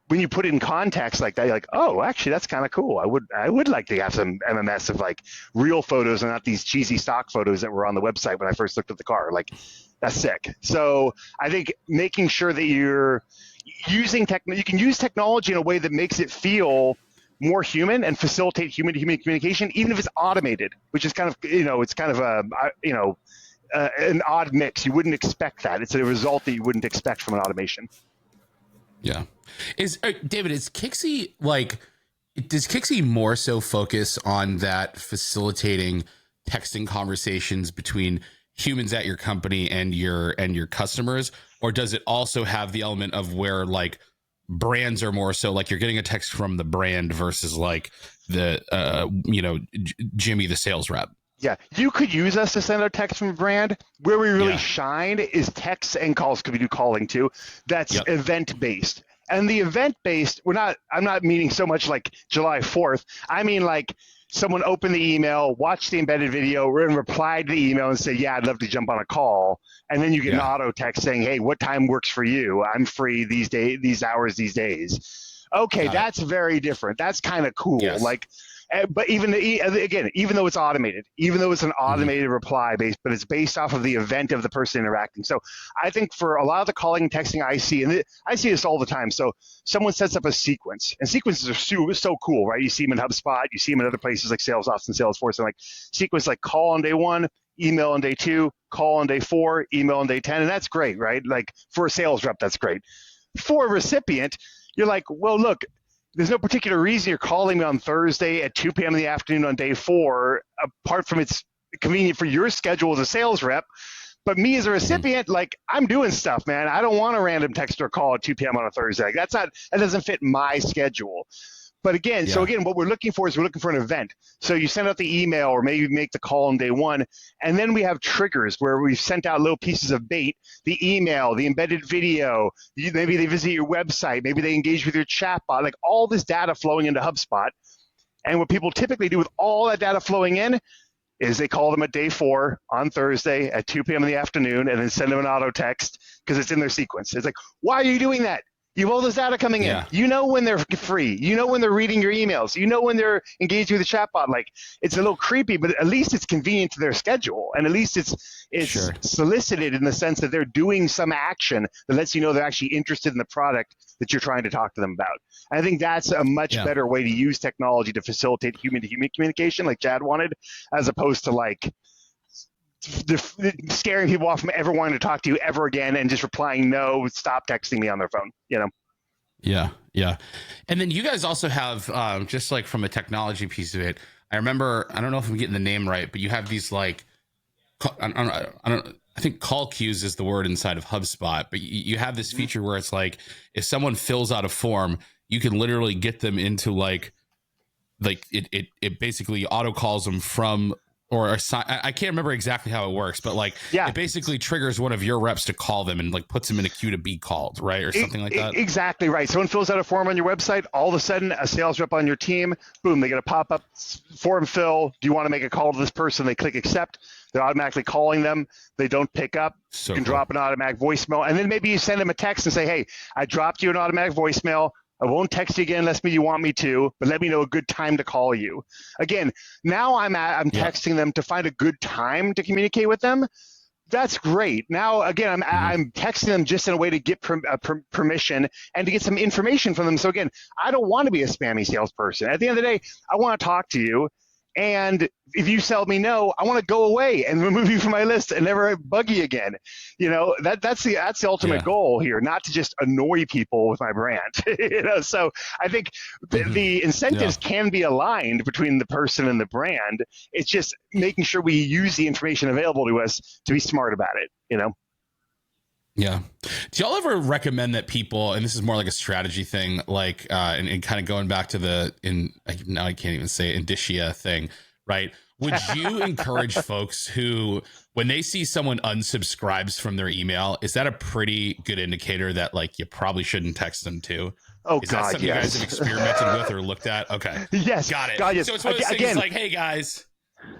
when you put it in context like that, you're like, oh, actually, that's kind of cool. I would like to have some MMS of like real photos and not these cheesy stock photos that were on the website when I first looked at the car. Like, that's sick. So I think making sure that you're using you can use technology in a way that makes it feel more human and facilitate human-to-human communication, even if it's automated, which is kind of, it's kind of an odd mix. You wouldn't expect that. It's a result that you wouldn't expect from an automation. Yeah. David, does Kixie more so focus on that facilitating texting conversations between humans at your company and your customers, or does it also have the element of where like brands are more so like you're getting a text from the brand versus like the Jimmy the sales rep? Yeah, you could use us to send a text from a brand. Where we really shine is texts and calls, because we do calling too. That's event based. And the event based, I'm not meaning so much like July 4th. I mean like someone opened the email, watched the embedded video, and replied to the email and said, yeah, I'd love to jump on a call. And then you get an auto text saying, hey, what time works for you? I'm free these hours, these days. Okay, that's very different. That's kind of cool. Yes. Like, but even though it's automated, even though it's an automated reply based, but it's based off of the event of the person interacting. So I think for a lot of the calling and texting I see, and I see this all the time. So someone sets up a sequence, and sequences are so cool, right? You see them in HubSpot, you see them in other places like SalesOps and Salesforce, and like sequence like call on day 1, email on day 2, call on day 4, email on day 10, and that's great, right? Like for a sales rep, that's great. For a recipient, you're like, well, look, there's no particular reason you're calling me on Thursday at 2 p.m. in the afternoon on day 4, apart from it's convenient for your schedule as a sales rep. But me as a recipient, like I'm doing stuff, man. I don't want a random text or call at 2 p.m. on a Thursday. That doesn't fit my schedule. But again, what we're looking for is an event. So you send out the email or maybe make the call on day 1. And then we have triggers where we've sent out little pieces of bait, the email, the embedded video, maybe they visit your website, maybe they engage with your chatbot, like all this data flowing into HubSpot. And what people typically do with all that data flowing in is they call them at day 4 on Thursday at 2 p.m. in the afternoon and then send them an auto text because it's in their sequence. It's like, why are you doing that? You have all this data coming in. You know when they're free. You know when they're reading your emails. You know when they're engaged with the chatbot. Like it's a little creepy, but at least it's convenient to their schedule, and at least it's solicited in the sense that they're doing some action that lets you know they're actually interested in the product that you're trying to talk to them about. I think that's a much better way to use technology to facilitate human-to-human communication, like Chad wanted, as opposed to like scaring people off from ever wanting to talk to you ever again and just replying no, stop texting me on their phone, Yeah. And then you guys also have, just like from a technology piece of it, I remember, I don't know if I'm getting the name right, but you have these like, I think call queues is the word inside of HubSpot, but you have this feature where it's like, if someone fills out a form, you can literally get them into like it basically auto calls them from, or I can't remember exactly how it works, but like it basically triggers one of your reps to call them and like puts them in a queue to be called, right? Or something like that. Exactly right. Someone fills out a form on your website, all of a sudden a sales rep on your team, boom, they get a pop-up form fill. Do you want to make a call to this person? They click accept. They're automatically calling them. They don't pick up. So you can cool. drop an automatic voicemail. And then maybe you send them a text and say, hey, I dropped you an automatic voicemail. I won't text you again unless you want me to, but let me know a good time to call you. Again, now I'm texting them to find a good time to communicate with them. That's great. Now, again, I'm texting them just in a way to get permission and to get some information from them. So again, I don't want to be a spammy salesperson. At the end of the day, I want to talk to you. And if you tell me no, I want to go away and remove you from my list and never bug you again. You know, that's the ultimate goal here, not to just annoy people with my brand. You know, so I think the incentives can be aligned between the person and the brand. It's just making sure we use the information available to us to be smart about it, you know? Yeah. Do y'all ever recommend that people, and this is more like a strategy thing, like, and kind of going back to now I can't even say indicia thing, right? Would you encourage folks who, when they see someone unsubscribes from their email, is that a pretty good indicator that like you probably shouldn't text them to? Oh, is God, that something you guys have experimented with or looked at? Okay. Yes. Got it. God, yes. So it's one of those things like, hey guys,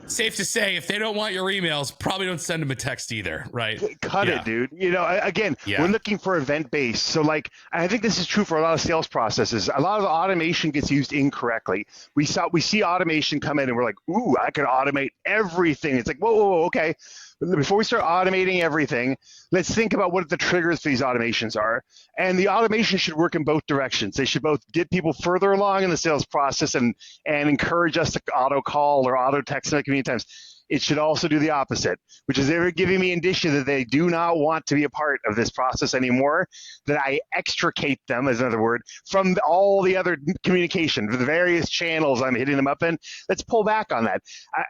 safe to say, if they don't want your emails, probably don't send them a text either, right? Cut it, dude. You know, again, we're looking for event-based. So, like, I think this is true for a lot of sales processes. A lot of the automation gets used incorrectly. We see automation come in, and we're like, ooh, I can automate everything. It's like, whoa, okay. Before we start automating everything, let's think about what the triggers for these automations are. And the automation should work in both directions. They should both get people further along in the sales process and encourage us to auto call or auto text at convenient times. It should also do the opposite, which is they're giving me indicia that they do not want to be a part of this process anymore, that I extricate them, is another word, from all the other communication, the various channels I'm hitting them up in. Let's pull back on that.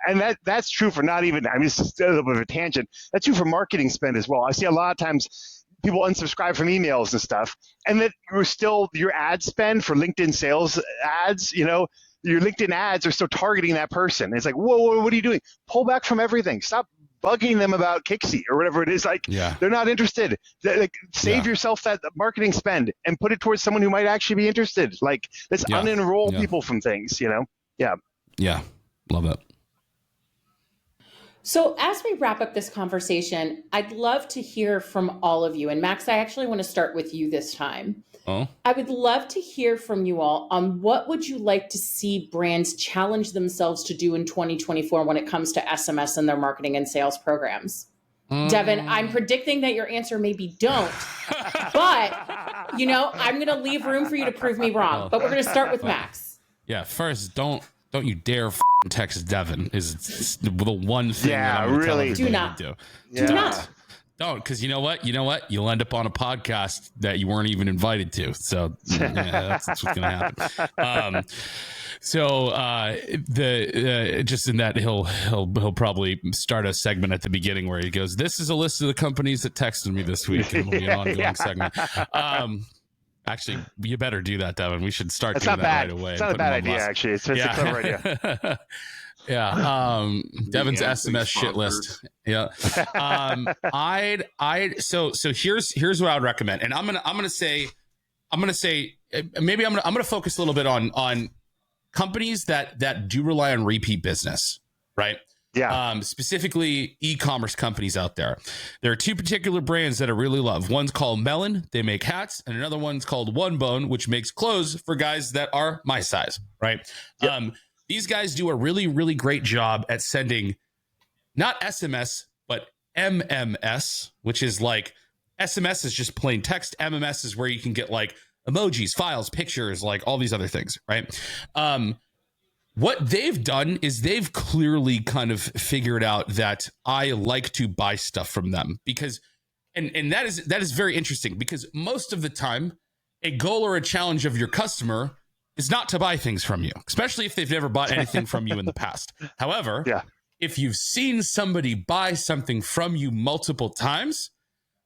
And that's true for not even, I mean, this is a little bit of a tangent. That's true for marketing spend as well. I see a lot of times people unsubscribe from emails and stuff, and that you're still, your ad spend for LinkedIn sales ads, you know, your LinkedIn ads are still targeting that person. It's like, whoa, what are you doing? Pull back from everything. Stop bugging them about Kixie or whatever it is. Like, they're not interested. Save yourself that marketing spend and put it towards someone who might actually be interested. Like, let's unenroll people from things, you know? Yeah. Love it. So as we wrap up this conversation, I'd love to hear from all of you. And Max, I actually want to start with you this time. Oh. I would love to hear from you all on what would you like to see brands challenge themselves to do in 2024 when it comes to SMS and their marketing and sales programs. Devin, I'm predicting that your answer may be don't, but you know, I'm going to leave room for you to prove me wrong, but we're going to start with Max. Yeah. First, don't you dare text Devin is the one thing that I'm really do not do. Do not. Don't, because you know what? You'll end up on a podcast that you weren't even invited to. So that's what's going to happen. Just in that he'll probably start a segment at the beginning where he goes, "This is a list of the companies that texted me this week," and it'll be an ongoing segment. Actually, you better do that, Devin. We should start doing that right away. It's not a bad idea, actually. It's a clever idea. Yeah. Devin's SMS shit list. Yeah. So here's what I would recommend. And I'm gonna say maybe I'm gonna focus a little bit on companies that do rely on repeat business, right? Yeah. Specifically e-commerce companies out there. There are two particular brands that I really love. One's called Melon. They make hats, and another one's called One Bone, which makes clothes for guys that are my size, right? Yep. These guys do a really, really great job at sending not SMS, but MMS, which is like SMS is just plain text. MMS is where you can get like emojis, files, pictures, like all these other things, right? What they've done is they've clearly kind of figured out that I like to buy stuff from them because, and that is very interesting because most of the time, a goal or a challenge of your customer is not to buy things from you, especially if they've never bought anything from you in the past. However, if you've seen somebody buy something from you multiple times,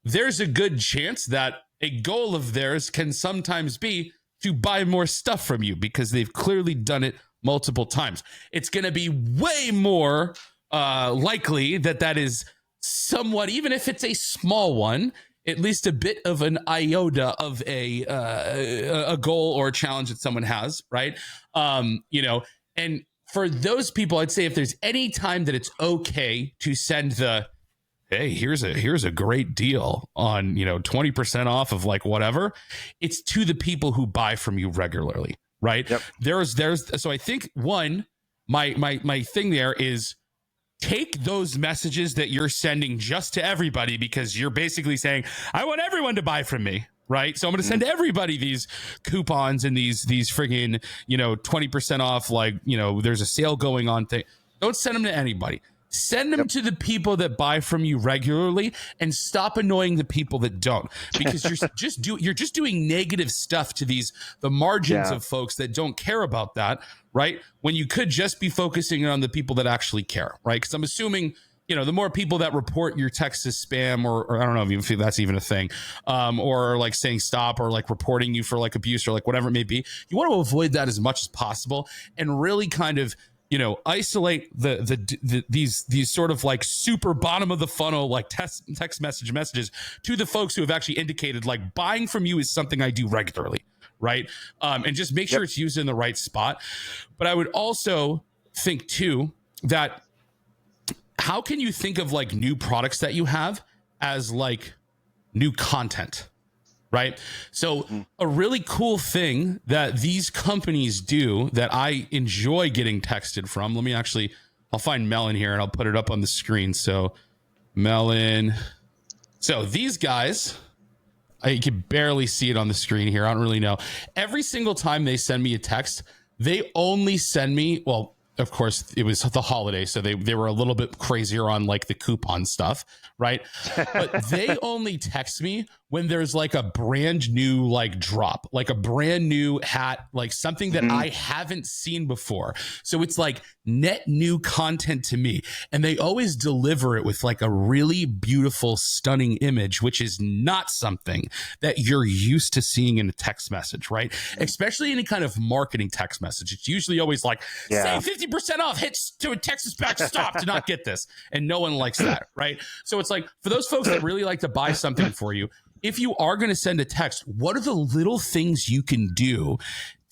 there's a good chance that a goal of theirs can sometimes be to buy more stuff from you because they've clearly done it multiple times. It's going to be way more likely that is somewhat, even if it's a small one, at least a bit of an iota of a goal or a challenge that someone has, right? And for those people, I'd say if there's any time that it's okay to send the, hey, here's a great deal on, 20% off of like whatever, it's to the people who buy from you regularly, right? Yep. So I think my thing there is, take those messages that you're sending just to everybody because you're basically saying, I want everyone to buy from me, right? So I'm going to send everybody these coupons and these friggin', 20% off, like, there's a sale going on thing. Don't send them to anybody. Send them to the people that buy from you regularly and stop annoying the people that don't, because you're just doing negative stuff to the margins of folks that don't care about that, right? When you could just be focusing on the people that actually care, right? Because I'm assuming, the more people that report your text as spam or I don't know if that's even a thing, or like saying stop or like reporting you for like abuse or like whatever it may be, you want to avoid that as much as possible and really kind of isolate these sort of like super bottom of the funnel, like text messages to the folks who have actually indicated like buying from you is something I do regularly. Right. And just make sure it's used in the right spot. But I would also think too, that how can you think of like new products that you have as like new content? Right. So a really cool thing that these companies do that I enjoy getting texted from. I'll find Melon here and I'll put it up on the screen. So Melon. So these guys, I can barely see it on the screen here. I don't really know. Every single time they send me a text, they only send me, well, of course, it was the holiday, so they were a little bit crazier on like the coupon stuff, right? But they only text me when there's like a brand new like drop, like a brand new hat, like something that I haven't seen before. So it's like net new content to me. And they always deliver it with like a really beautiful, stunning image, which is not something that you're used to seeing in a text message, right? Especially any kind of marketing text message. It's usually always like, say 50% off, hits to a Texas back stop to not get this. And no one likes that, right? So it's like, for those folks that really like to buy something for you, if you are going to send a text, what are the little things you can do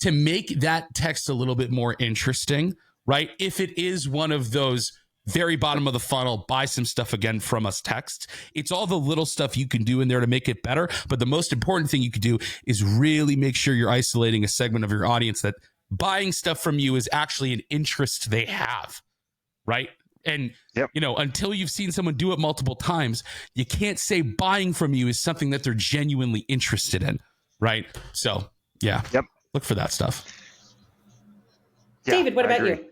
to make that text a little bit more interesting, right? If it is one of those very bottom of the funnel, buy some stuff again from us texts, it's all the little stuff you can do in there to make it better. But the most important thing you can do is really make sure you're isolating a segment of your audience that buying stuff from you is actually an interest they have, right? And, until you've seen someone do it multiple times, you can't say buying from you is something that they're genuinely interested in. Right. So, look for that stuff. David, what about you?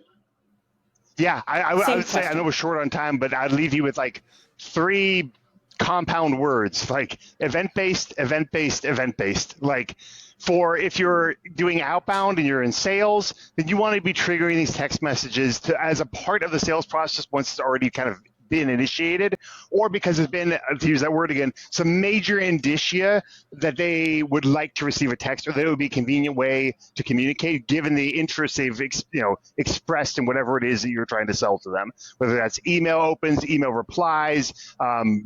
Yeah, I would say, I know we're short on time, but I'd leave you with like 3 compound words, like event-based, event-based, event-based. Like, for if you're doing outbound and you're in sales, then you want to be triggering these text messages as a part of the sales process once it's already kind of been initiated, or because there's been, to use that word again, some major indicia that they would like to receive a text, or that it would be a convenient way to communicate given the interest they've expressed in whatever it is that you're trying to sell to them, whether that's email opens, email replies,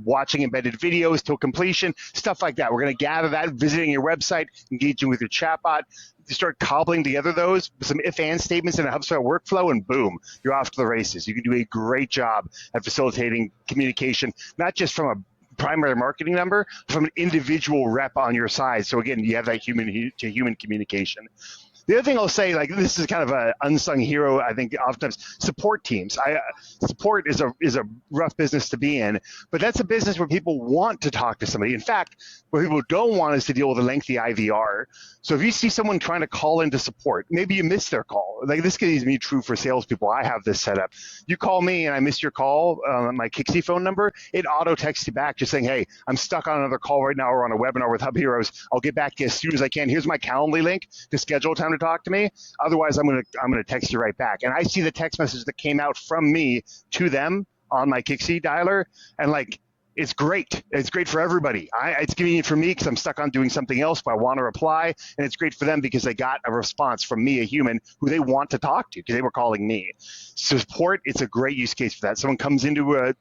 watching embedded videos till completion, stuff like that. We're going to gather that, visiting your website, engaging with your chatbot. You start cobbling together those with some if-and statements in a HubSpot workflow, and boom, you're off to the races. You can do a great job at facilitating communication, not just from a primary marketing number, but from an individual rep on your side. So again, you have that human-to-human communication. The other thing I'll say, like, this is kind of an unsung hero, I think, oftentimes, support teams. Support is a rough business to be in, but that's a business where people want to talk to somebody. In fact, what people don't want is to deal with a lengthy IVR. So if you see someone trying to call into support, maybe you miss their call. Like, this could even be true for salespeople. I have this set up. You call me and I miss your call, my Kixie phone number, it auto texts you back just saying, hey, I'm stuck on another call right now or on a webinar with HubHeroes. I'll get back to you as soon as I can. Here's my Calendly link to schedule time to talk to me. Otherwise, I'm gonna text you right back. And I see the text message that came out from me to them on my Kixie dialer, and like, it's great. It's great for everybody. It's convenient for me because I'm stuck on doing something else, but I want to reply. And it's great for them because they got a response from me, a human who they want to talk to because they were calling me. Support, it's a great use case for that. Someone comes into a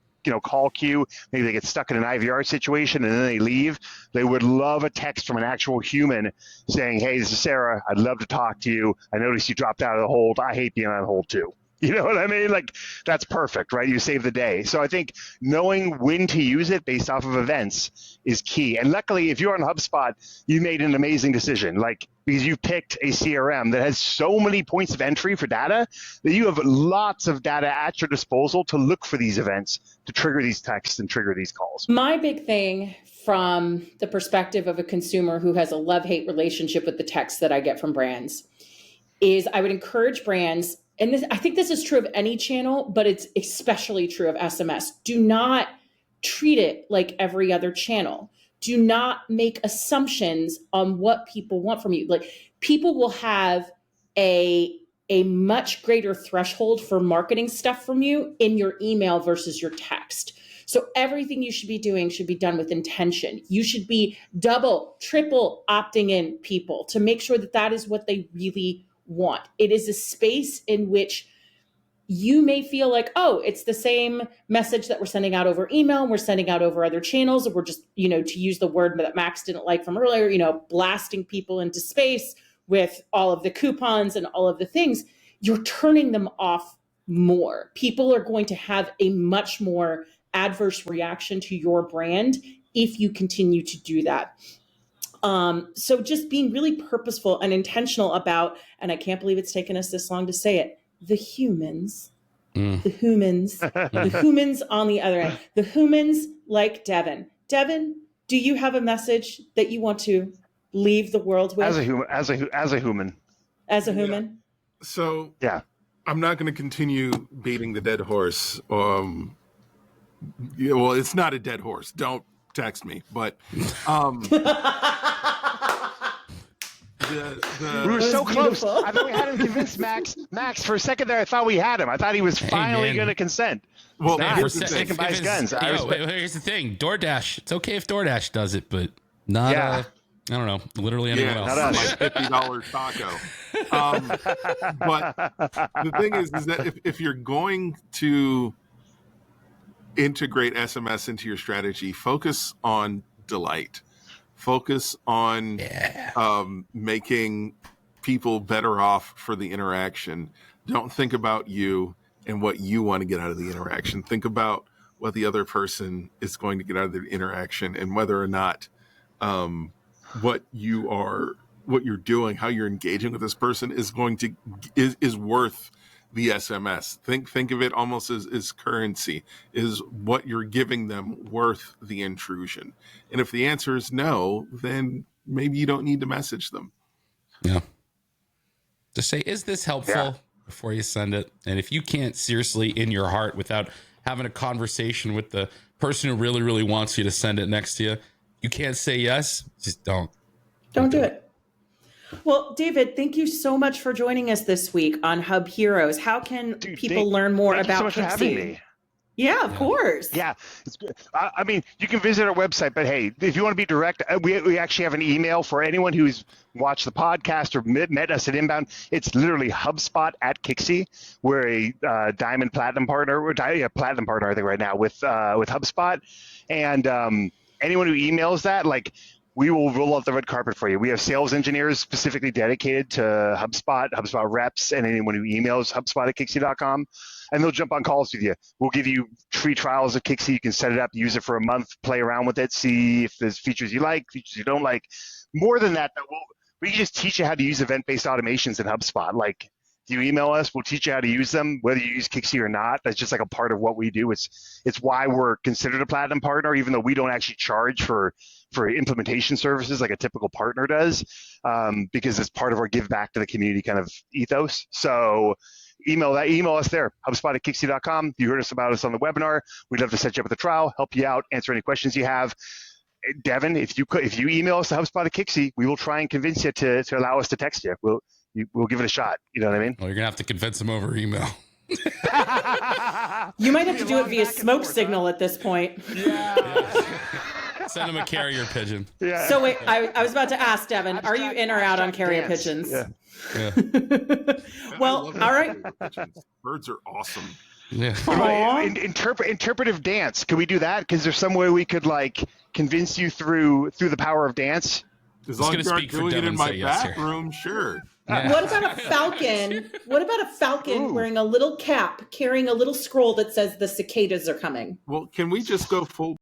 call queue, maybe they get stuck in an IVR situation and then they leave. They would love a text from an actual human saying, hey, this is Sarah. I'd love to talk to you. I noticed you dropped out of the hold. I hate being on hold too. You know what I mean? Like, that's perfect, right? You save the day. So I think knowing when to use it based off of events is key. And luckily, if you're on HubSpot, you made an amazing decision. Like, because you picked a CRM that has so many points of entry for data that you have lots of data at your disposal to look for these events, to trigger these texts and trigger these calls. My big thing from the perspective of a consumer who has a love-hate relationship with the texts that I get from brands is I would encourage brands, and I think this is true of any channel, but it's especially true of SMS. Do not treat it like every other channel. Do not make assumptions on what people want from you. Like, people will have a much greater threshold for marketing stuff from you in your email versus your text. So everything you should be doing should be done with intention. You should be double, triple opting in people to make sure that that is what they really want. It is a space in which you may feel like, oh, it's the same message that we're sending out over email and we're sending out over other channels. And we're just, to use the word that Max didn't like from earlier, blasting people into space with all of the coupons and all of the things. You're turning them off more. People are going to have a much more adverse reaction to your brand if you continue to do that. So just being really purposeful and intentional about, and I can't believe it's taken us this long to say it, the humans on the other end, the humans like Devin. Devin, do you have a message that you want to leave the world with? As a human. As a human? Yeah. So yeah, I'm not going to continue beating the dead horse. Well, it's not a dead horse. Don't text me, but we were so close. I thought we had him convinced Max. For a second there, I thought we had him. I thought he was finally going to consent. Well, here's the thing. By his guns. Here's the thing. DoorDash. It's okay if DoorDash does it, but not. I don't know. Literally anyone else. Not us. My $50 taco. But the thing is that if you're going to integrate SMS into your strategy, focus on delight. Focus on making people better off for the interaction. Don't think about you and what you want to get out of the interaction. Think about what the other person is going to get out of the interaction and whether or not what you're doing, how you're engaging with this person is worth the SMS. Think of it almost as currency. Is what you're giving them worth the intrusion? And if the answer is no, then maybe you don't need to message them. Yeah. Just say, is this helpful before you send it? And if you can't seriously in your heart without having a conversation with the person who really, really wants you to send it next to you, you can't say yes, just don't. Don't do it. Well, David, thank you so much for joining us this week on HubHeroes. How can people learn more about Kixie? Thank you so much for having me. Yeah, of course. Yeah, it's good. I mean, you can visit our website, but hey, if you want to be direct, we actually have an email for anyone who's watched the podcast or met us at Inbound. It's literally HubSpot@Kixie. We're a diamond platinum partner. We're a platinum partner, I think, right now with HubSpot. And anyone who emails that, we will roll out the red carpet for you. We have sales engineers specifically dedicated to HubSpot reps, and anyone who emails HubSpot@Kixie.com, and they'll jump on calls with you. We'll give you free trials of Kixie. You can set it up, use it for a month, play around with it, see if there's features you like, features you don't like. More than that, though, we can just teach you how to use event-based automations in HubSpot. If you email us, we'll teach you how to use them, whether you use Kixie or not. That's just a part of what we do. It's why we're considered a platinum partner, even though we don't actually charge for implementation services like a typical partner does, because it's part of our give back to the community kind of ethos. So email us there, HubSpot@Kixie.com. You heard us about us on the webinar. We'd love to set you up with a trial, help you out, answer any questions you have. Devin, if you email us to HubSpot@Kixie, we will try and convince you to allow us to text you. we'll give it a shot. You know what I mean? Well, you're gonna have to convince them over email. You might have to do it via smoke signal at this point. Send them a carrier pigeon. Yeah. So wait, I was about to ask Devin, are you in or out on carrier pigeons? Yeah. Well, all right. Birds are awesome. Yeah. Interpretive dance. Could we do that? Because there's some way we could like convince you through the power of dance. As long as you aren't doing it in my yes here. bathroom, sure. Yeah. What about a falcon? What about a falcon wearing a little cap, carrying a little scroll that says the cicadas are coming? Well, can we just go full